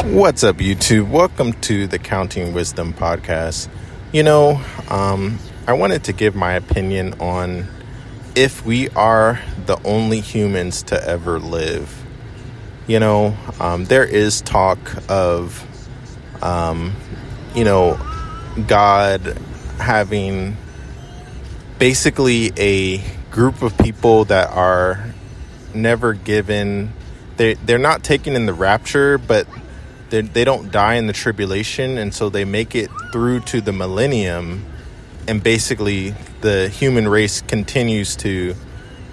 What's up, YouTube? Welcome to the Counting Wisdom podcast. I wanted to give my opinion on if we are the only humans to ever live. There is talk of, God having basically a group of people that are never given, they're not taken in the rapture, but they don't die in the tribulation, and so they make it through to the millennium, and basically the human race continues to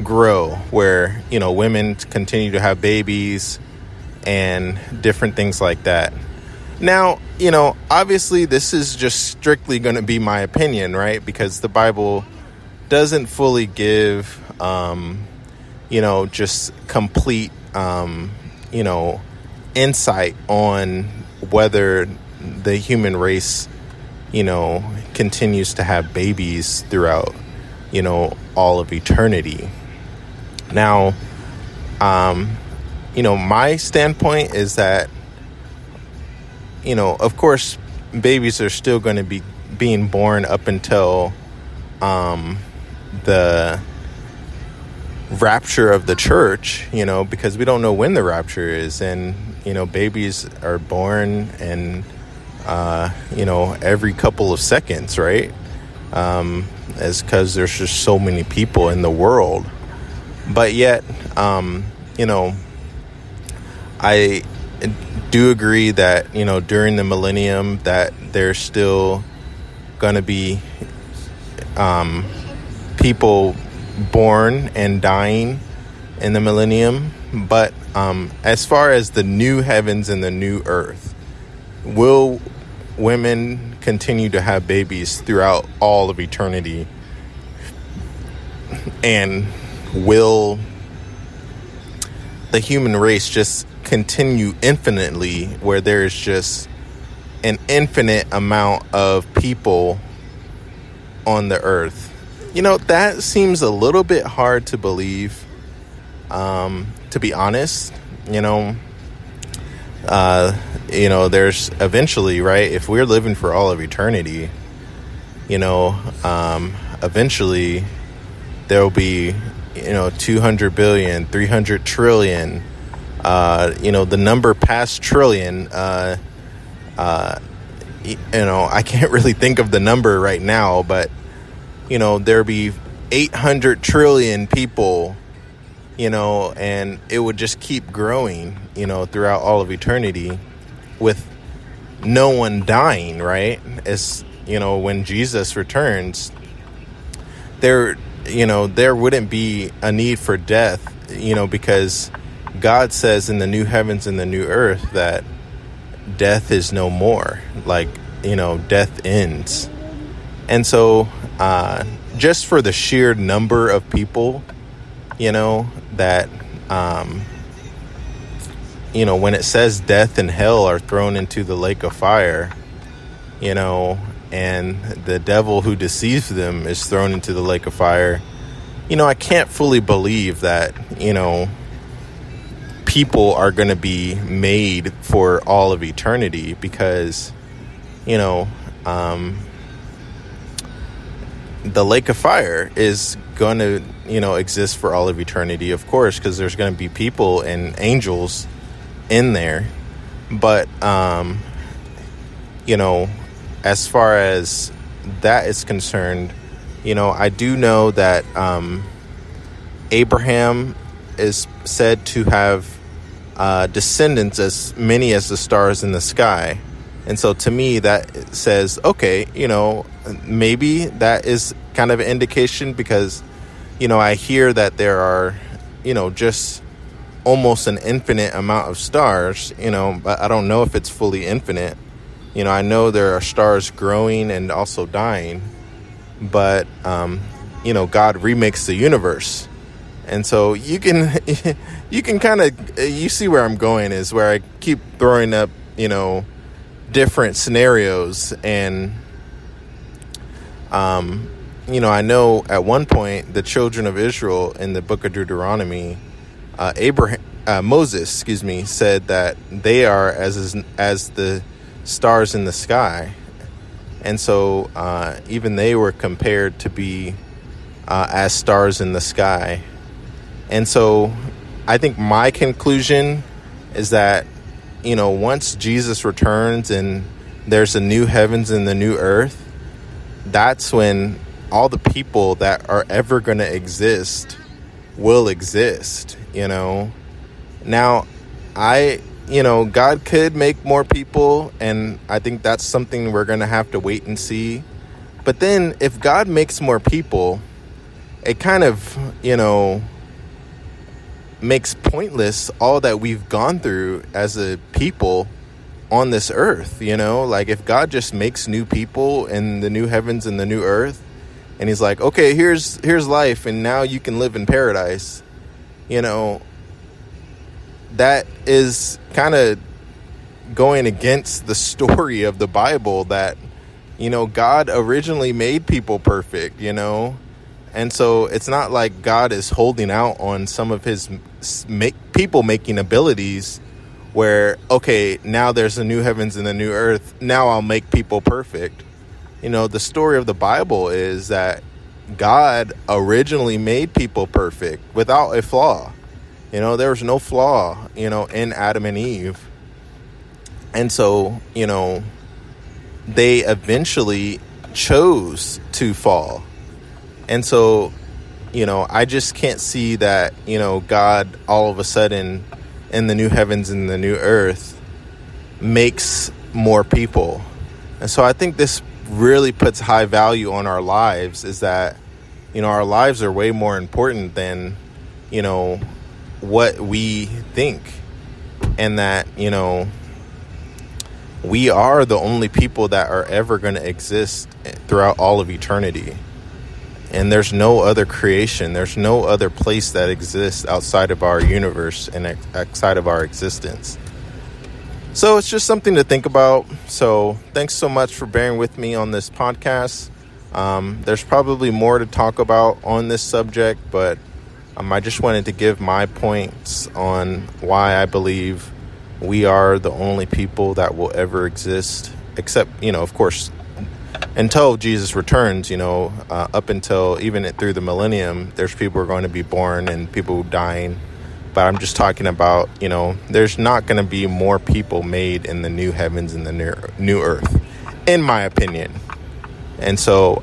grow, where women continue to have babies and different things like that. Now, obviously this is just strictly going to be my opinion, right? Because the Bible doesn't fully give just complete insight on whether the human race, continues to have babies throughout, all of eternity. Now, my standpoint is that, of course, babies are still going to be being born up until the rapture of the church, because we don't know when the rapture is, and babies are born and every couple of seconds, right? As because there's just so many people in the world. But yet I do agree that during the millennium that there's still gonna be people born and dying in the millennium. But as far as the new heavens and the new earth, will women continue to have babies throughout all of eternity? And will the human race just continue infinitely, where there's just an infinite amount of people on the earth? That seems a little bit hard to believe, to be honest. There's eventually, right, if we're living for all of eternity, eventually there'll be 200 billion, 300 trillion, the number past trillion. I can't really think of the number right now, but there'll be 800 trillion people, and it would just keep growing, throughout all of eternity with no one dying, right? As, when Jesus returns, there wouldn't be a need for death, because God says in the new heavens and the new earth that death is no more, like, death ends. And so, just for the sheer number of people, that, when it says death and hell are thrown into the lake of fire, and the devil who deceives them is thrown into the lake of fire, I can't fully believe that, people are going to be made for all of eternity, because, the lake of fire is going to, exist for all of eternity, of course, because there's going to be people and angels in there. But, as far as that is concerned, I do know that Abraham is said to have descendants as many as the stars in the sky. And so to me, that says, okay, maybe that is kind of an indication, because, I hear that there are, just almost an infinite amount of stars, but I don't know if it's fully infinite. I know there are stars growing and also dying, but, God remakes the universe. And so you can kind of, you see where I'm going, is where I keep throwing up, different scenarios. And I know at one point the children of Israel in the book of Deuteronomy, Moses, said that they are as the stars in the sky. And so even they were compared to be as stars in the sky. And so I think my conclusion is that, once Jesus returns and there's a new heavens and the new earth, that's when all the people that are ever going to exist will exist, Now, God could make more people, and I think that's something we're going to have to wait and see. But then if God makes more people, it kind of, makes pointless all that we've gone through as a people on this earth, Like if God just makes new people in the new heavens and the new earth, and he's like, okay, here's life, and now you can live in paradise, that is kind of going against the story of the Bible that, God originally made people perfect, And so it's not like God is holding out on some of his people-making abilities where, okay, now there's a new heavens and a new earth. Now I'll make people perfect. The story of the Bible is that God originally made people perfect without a flaw. There was no flaw, in Adam and Eve. And so, they eventually chose to fall. And so, I just can't see that, God all of a sudden in the new heavens and the new earth makes more people. And so I think this really puts high value on our lives, is that, our lives are way more important than, what we think. And that, we are the only people that are ever going to exist throughout all of eternity. And there's no other creation. There's no other place that exists outside of our universe and outside of our existence. So it's just something to think about. So thanks so much for bearing with me on this podcast. There's probably more to talk about on this subject, but I just wanted to give my points on why I believe we are the only people that will ever exist, except, of course, until Jesus returns, up until even through the millennium, there's people who are going to be born and people dying. But I'm just talking about, there's not going to be more people made in the new heavens and the new earth, in my opinion. And so,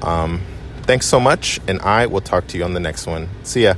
thanks so much, and I will talk to you on the next one. See ya.